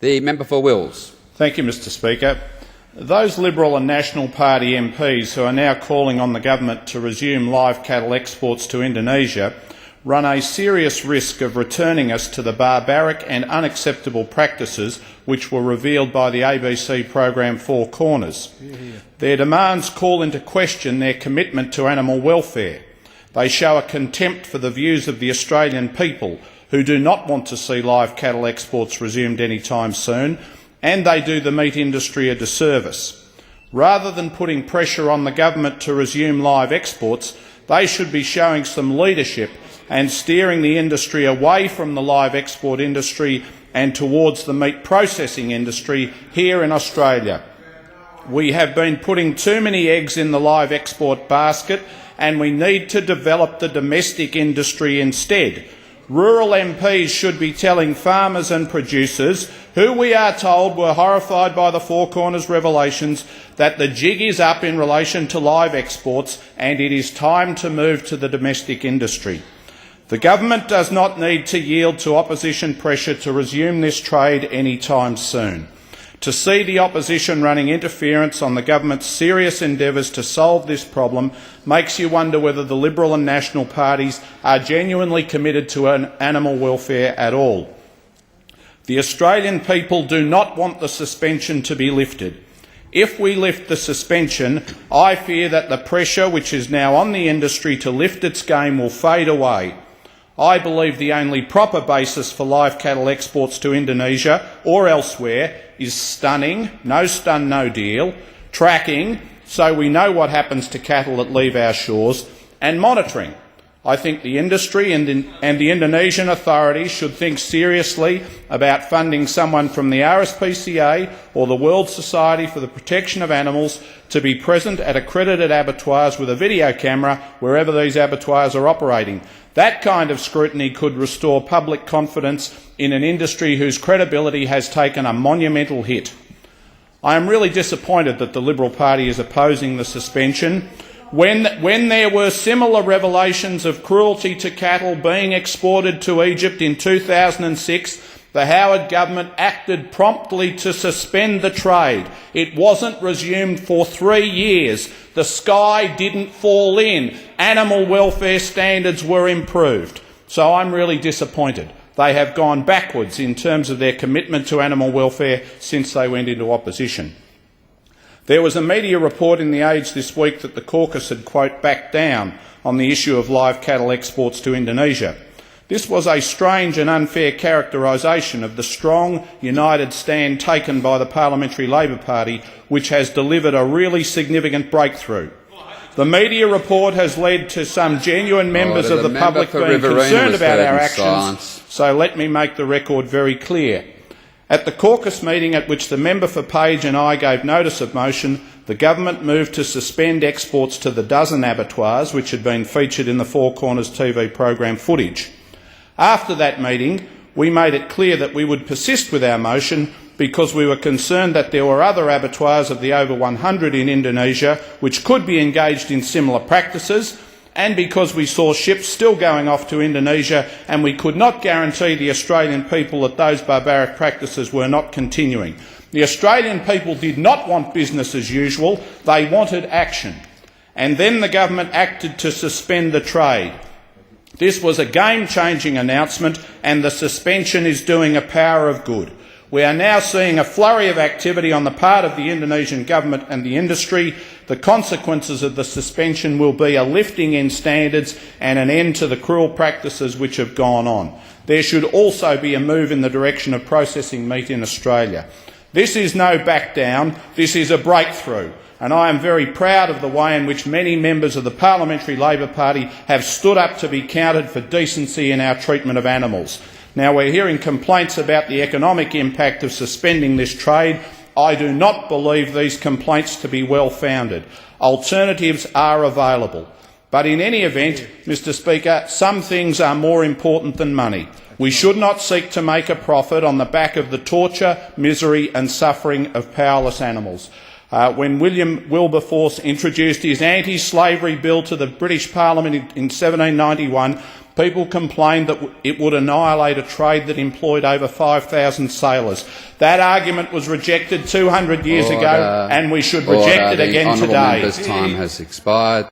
The member for Wills. Thank you, Mr Speaker. Those Liberal and National Party MPs who are now calling on the government to resume live cattle exports to Indonesia run a serious risk of returning us to the barbaric and unacceptable practices which were revealed by the ABC program Four Corners. Their demands call into question their commitment to animal welfare. They show a contempt for the views of the Australian people, who do not want to see live cattle exports resumed any time soon, and they do the meat industry a disservice. Rather than putting pressure on the government to resume live exports, they should be showing some leadership and steering the industry away from the live export industry and towards the meat processing industry here in Australia. We have been putting too many eggs in the live export basket, and we need to develop the domestic industry instead. Rural MPs should be telling farmers and producers, who we are told were horrified by the Four Corners revelations, that the jig is up in relation to live exports and it is time to move to the domestic industry. The government does not need to yield to opposition pressure to resume this trade any time soon. To see the opposition running interference on the government's serious endeavours to solve this problem makes you wonder whether the Liberal and National parties are genuinely committed to animal welfare at all. The Australian people do not want the suspension to be lifted. If we lift the suspension, I fear that the pressure which is now on the industry to lift its game will fade away. I believe the only proper basis for live cattle exports to Indonesia or elsewhere is stunning, no stun, no deal, tracking, so we know what happens to cattle that leave our shores, and monitoring. I think the industry and the Indonesian authorities should think seriously about funding someone from the RSPCA or the World Society for the Protection of Animals to be present at accredited abattoirs with a video camera wherever these abattoirs are operating. That kind of scrutiny could restore public confidence in an industry whose credibility has taken a monumental hit. I am really disappointed that the Liberal Party is opposing the suspension. When there were similar revelations of cruelty to cattle being exported to Egypt in 2006, the Howard government acted promptly to suspend the trade. It wasn't resumed for 3 years. The sky didn't fall in. Animal welfare standards were improved. So I'm really disappointed. They have gone backwards in terms of their commitment to animal welfare since they went into opposition. There was a media report in The Age this week that the caucus had, quote, backed down on the issue of live cattle exports to Indonesia. This was a strange and unfair characterisation of the strong, united stand taken by the Parliamentary Labor Party, which has delivered a really significant breakthrough. The media report has led to some genuine members of the public being concerned about our actions, so let me make the record very clear. At the caucus meeting at which the member for Page and I gave notice of motion, the government moved to suspend exports to the dozen abattoirs which had been featured in the Four Corners TV program footage. After that meeting, we made it clear that we would persist with our motion because we were concerned that there were other abattoirs of the over 100 in Indonesia which could be engaged in similar practices, and because we saw ships still going off to Indonesia and we could not guarantee the Australian people that those barbaric practices were not continuing. The Australian people did not want business as usual, they wanted action. And then the government acted to suspend the trade. This was a game-changing announcement, and the suspension is doing a power of good. We are now seeing a flurry of activity on the part of the Indonesian government and the industry. The consequences of the suspension will be a lifting in standards and an end to the cruel practices which have gone on. There should also be a move in the direction of processing meat in Australia. This is no back down, this is a breakthrough, and I am very proud of the way in which many members of the Parliamentary Labor Party have stood up to be counted for decency in our treatment of animals. Now, we're hearing complaints about the economic impact of suspending this trade. I do not believe these complaints to be well-founded. Alternatives are available. But in any event, Mr Speaker, some things are more important than money. We should not seek to make a profit on the back of the torture, misery and suffering of powerless animals. When William Wilberforce introduced his anti-slavery bill to the British Parliament in 1791, people complained that it would annihilate a trade that employed over 5,000 sailors. That argument was rejected 200 years ago, and we should reject it again today. The honourable member's time has expired.